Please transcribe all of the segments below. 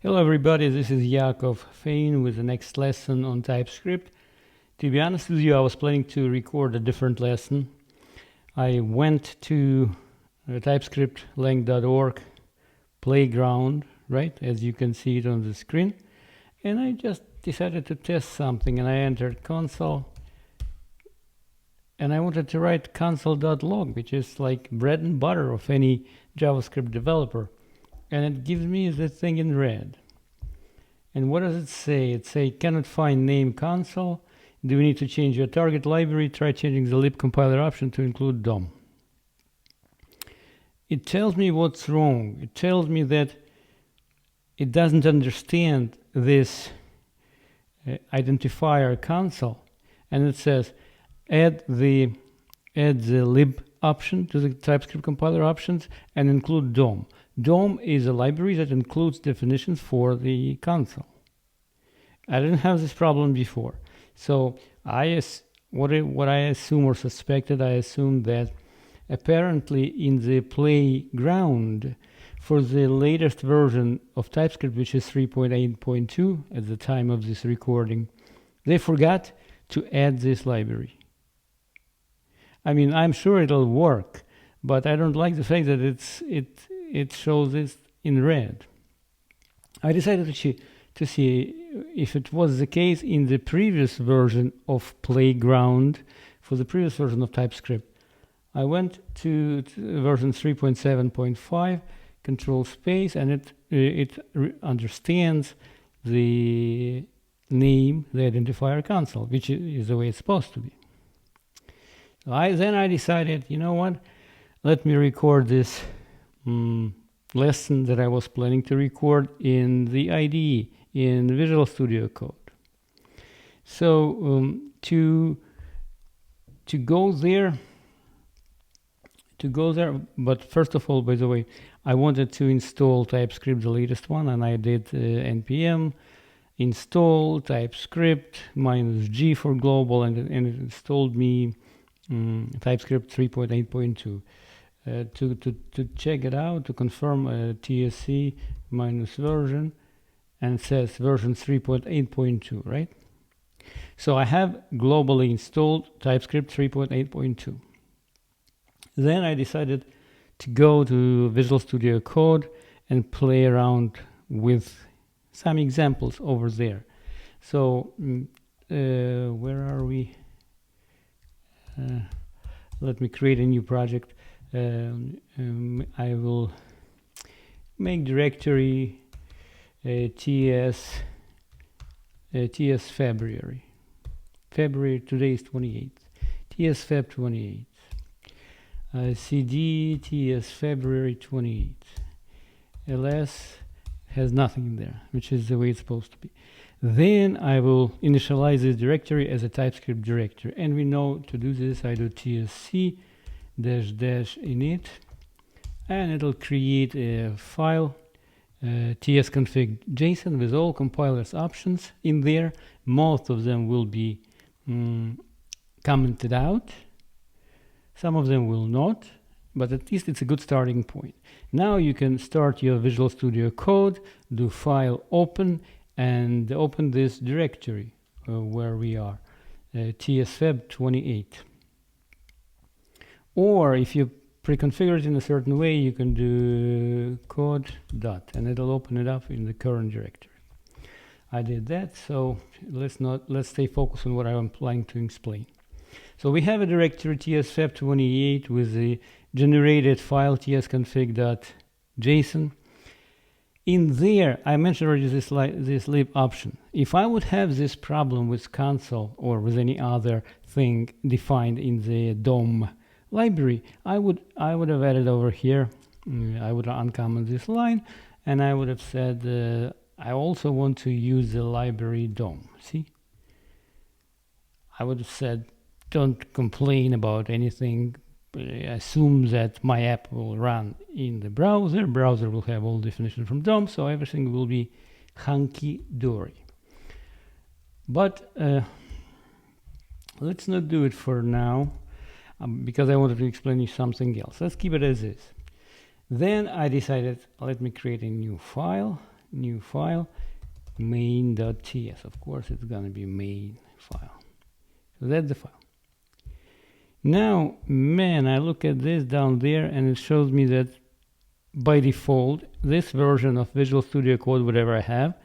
Hello everybody, this is Yakov Fain with the next lesson on TypeScript. To be honest with you, I was planning to record a different lesson. I went to TypeScriptLang.org playground, right, as you can see it on the screen, and I just decided to test something, and I entered console, and I wanted to write console.log, which is like bread and butter of any JavaScript developer. And it gives me the thing in red. And what does it say? It says cannot find name console. Do we need to change your target library? Try changing the lib compiler option to include DOM. It tells me what's wrong. It tells me that it doesn't understand this identifier console, and it says add the lib option to the TypeScript compiler options and include DOM. DOM is a library that includes definitions for the console. I didn't have this problem before, so what I assume or suspected, I assumed that apparently in the playground for the latest version of TypeScript, which is 3.8.2 at the time of this recording, they forgot to add this library. I mean, I'm sure it'll work, but I don't like the fact that it shows this in red. I decided to see if it was the case in the previous version of Playground, for the previous version of TypeScript. I went to version 3.7.5, control space, and it understands the name, the identifier console, which is the way it's supposed to be. So then I decided, you know what, let me record this lesson that I was planning to record in the IDE, in Visual Studio Code. So to go there, but first of all, by the way, I wanted to install TypeScript, the latest one, and I did npm install TypeScript -G for global, and it installed me TypeScript 3.8.2. To check it out, to confirm TSC -version, and it says version 3.8.2, right? So I have globally installed TypeScript 3.8.2. Then I decided to go to Visual Studio Code and play around with some examples over there. So where are we? Let me create a new project. I will make directory TS February. Today is 28th. TS Feb 28th. CD TS February 28th. ls has nothing there, which is the way it's supposed to be. Then I will initialize this directory as a TypeScript directory, and we know to do this I do tsc -- init, and it'll create a file tsconfig JSON with all compilers options in there. Most of them will be commented out, some of them will not, but at least it's a good starting point. Now you can start your Visual Studio Code, do file open, and open this directory where we are, tsfeb 28. Or if you pre-configure it in a certain way, you can do code dot, and it'll open it up in the current directory. I did that, so let's stay focused on what I'm planning to explain. So we have a directory tsfeb 28 with the generated file tsconfig.json. In there, I mentioned already this lib option. If I would have this problem with console or with any other thing defined in the DOM library, I would have added over here. I would uncomment this line, and I would have said I also want to use the library DOM. See, I would have said don't complain about anything. Assume that my app will run in the browser. Browser will have all definition from DOM, so everything will be hunky-dory. But let's not do it for now, because I wanted to explain you something else. Let's keep it as is. Then I decided, let me create a new file, new file, main.ts. Of course, it's going to be main file. So that's the file. Now, man, I look at this down there, and it shows me that by default, this version of Visual Studio Code, whatever I have,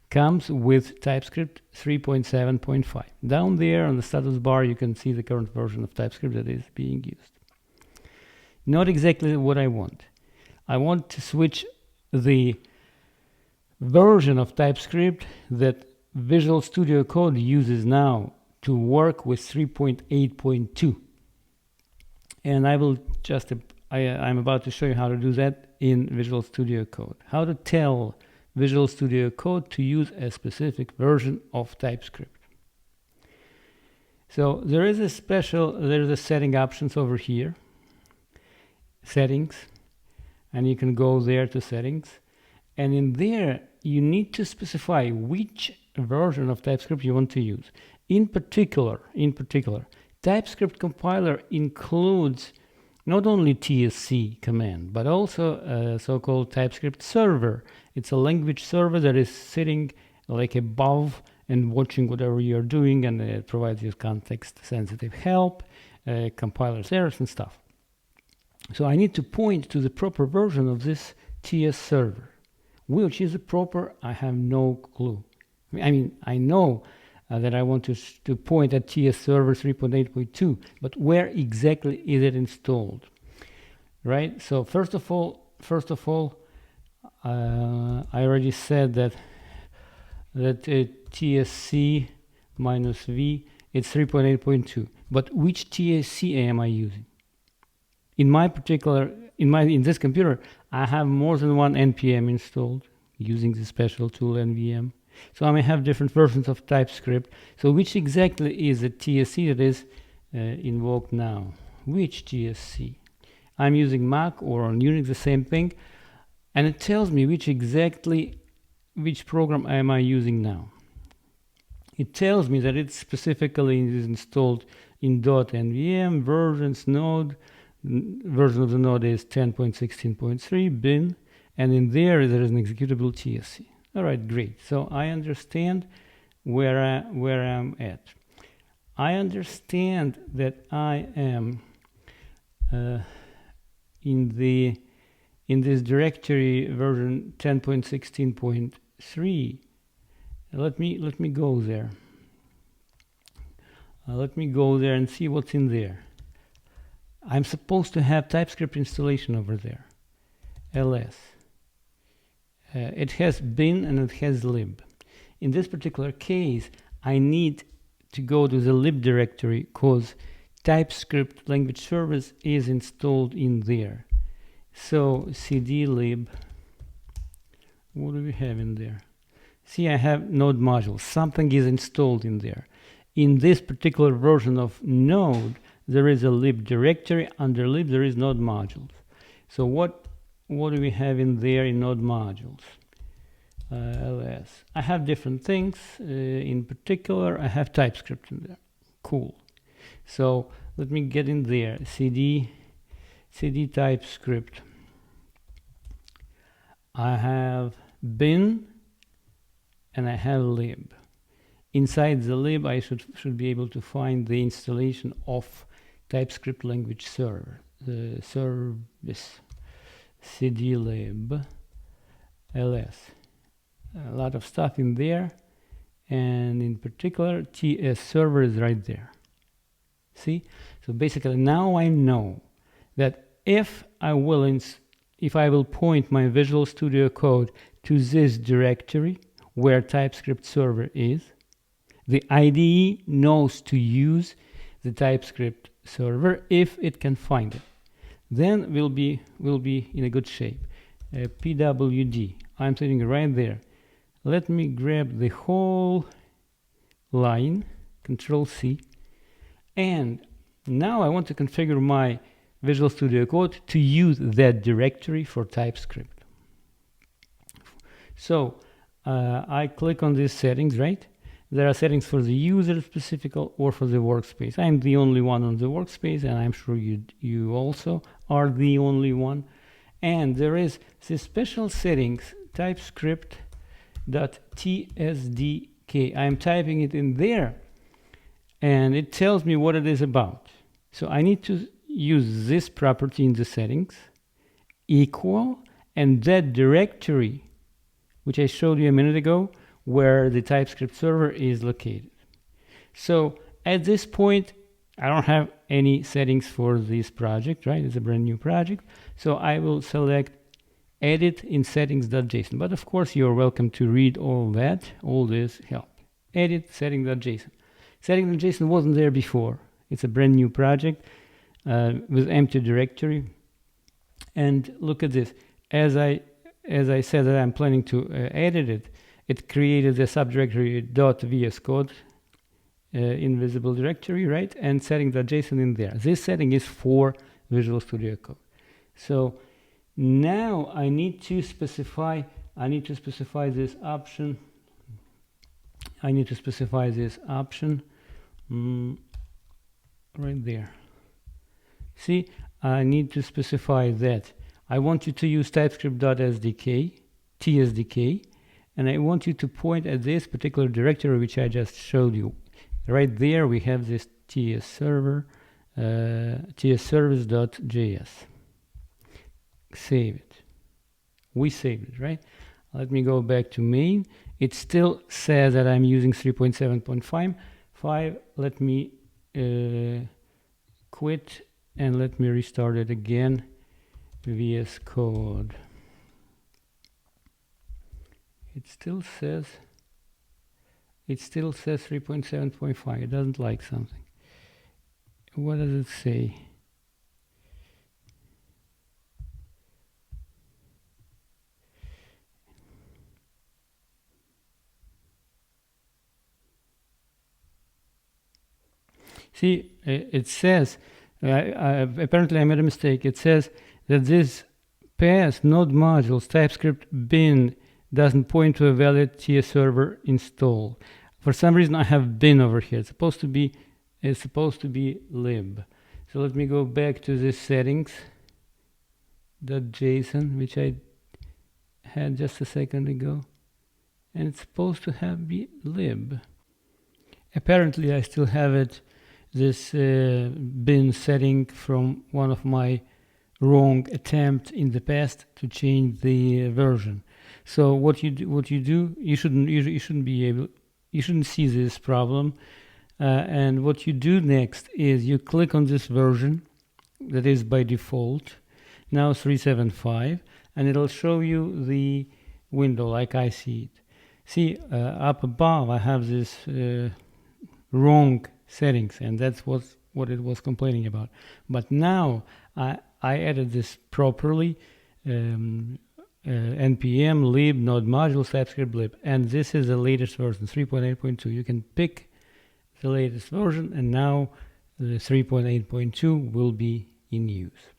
comes with TypeScript 3.7.5. Down there on the status bar, you can see the current version of TypeScript that is being used. Not exactly what I want. I want to switch the version of TypeScript that Visual Studio Code uses now to work with 3.8.2. And I will just, I'm about to show you how to do that in Visual Studio Code. How to tell Visual Studio Code to use a specific version of TypeScript. So there's a setting options over here. Settings. And you can go there to settings. And in there, you need to specify which version of TypeScript you want to use. In particular, TypeScript compiler includes not only TSC command, but also a so-called TypeScript server. It's a language server that is sitting like above and watching whatever you're doing, and it provides you context-sensitive help, compiler's errors and stuff. So I need to point to the proper version of this TS server. Which is the proper? I have no clue. I mean, I know that I want to point at TS server 3.8.2, but where exactly is it installed? Right. So first of all, I already said that TSC minus V, it's 3.8.2. But which TSC am I using? In my particular, in this computer, I have more than one NPM installed using the special tool NVM. So I may have different versions of TypeScript. So which exactly is the TSC that is invoked now? Which TSC? I'm using Mac or on Unix, the same thing. And it tells me which program am I using now. It tells me that it specifically is installed in .nvm, versions, node. Version of the node is 10.16.3, bin. And in there is an executable TSC. All right, great. So I understand where I'm at. I understand that I am in this directory version 10.16.3. Let me go there. Let me go there and see what's in there. I'm supposed to have TypeScript installation over there. ls. It has bin and it has lib. In this particular case, I need to go to the lib directory because TypeScript language service is installed in there. So cd lib, what do we have in there? See, I have node modules. Something is installed in there. In this particular version of node, there is a lib directory. Under lib, there is node modules. So what do we have in there in node modules? ls. I have different things. In particular, I have TypeScript in there. Cool. So let me get in there. cd TypeScript. I have bin and I have lib. Inside the lib, I should be able to find the installation of TypeScript language server, the service, cd lib ls. A lot of stuff in there, and in particular, TS server is right there. See? So basically, now I know that if I will point my Visual Studio Code to this directory where TypeScript server is, the IDE knows to use the TypeScript server if it can find it. Then we'll be in a good shape. pwd. I'm sitting right there. Let me grab the whole line, Control C, and now I want to configure my Visual Studio Code to use that directory for TypeScript. So I click on these settings, right? There are settings for the user specific or for the workspace. I'm the only one on the workspace, and I'm sure you also are the only one. And there is this special settings, TypeScript TypeScript.tsdk. I'm typing it in there, and it tells me what it is about. So I need to use this property in the settings, equal, and that directory, which I showed you a minute ago, where the TypeScript server is located. So at this point, I don't have any settings for this project, right? It's a brand new project. So I will select edit in settings.json. But of course, you're welcome to read all that, all this help. Edit settings.json. Settings.json wasn't there before. It's a brand new project with empty directory. And look at this. As I said that I'm planning to edit it, it created a subdirectory .vscode invisible directory, right? And settings.json in there. This setting is for Visual Studio Code. So now I need to specify this option. Right there. See, I need to specify that I want you to use TypeScript.sdk, tsdk, and I want you to point at this particular directory which I just showed you. Right there we have this tsserver, tsservice.js. Save it. We saved it, right? Let me go back to main. It still says that I'm using 3.7.5. Let me quit and let me restart it again. VS Code. It still says 3.7.5. It doesn't like something. What does it say? See, it says, apparently I made a mistake. It says that this path node modules TypeScript bin doesn't point to a valid TS server install. For some reason I have bin over here. It's supposed to be lib. So let me go back to this settings.json, which I had just a second ago, and it's supposed to have be lib. Apparently I still have it, this bin setting from one of my wrong attempt in the past to change the version. So what you do, you shouldn't see this problem, and what you do next is you click on this version that is by default now 3.7.5, and it'll show you the window like I see it. See, up above I have this wrong settings, and that's what it was complaining about. But now I added this properly, npm lib node modules TypeScript lib, and this is the latest version, 3.8.2. You can pick the latest version, and now the 3.8.2 will be in use.